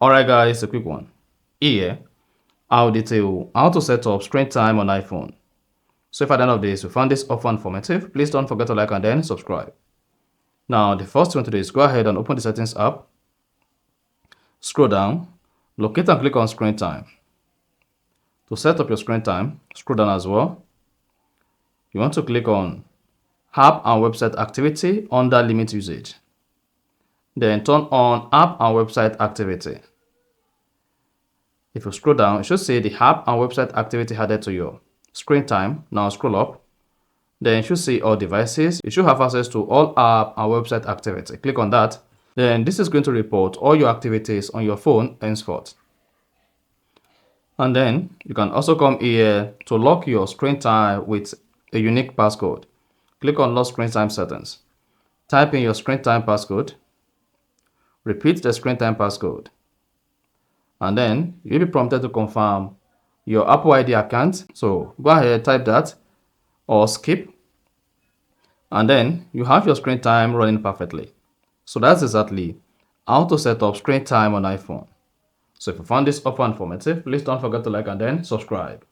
Alright guys, a quick one. Here, I'll detail how to set up screen time on iPhone. So if at the end of this you found this offer informative, please don't forget to like and then subscribe. Now the first thing to do is go ahead and open the settings app, scroll down, locate and click on screen time. To set up your screen time, scroll down as well. You want to click on app and website activity under limit usage. Then turn on app and website activity. If you scroll down, it should say the app and website activity added to your screen time. Now scroll up. Then you should see all devices. You should have access to all app and website activity. Click on that. Then this is going to report all your activities on your phone henceforth. And then you can also come here to lock your screen time with a unique passcode. Click on lock screen time settings. Type in your screen time passcode. Repeat the screen time passcode. And then you'll be prompted to confirm your Apple ID account. So go ahead, type that or skip. And then you have your screen time running perfectly. So that's exactly how to set up screen time on iPhone. So if you found this offer informative, please don't forget to like and then subscribe.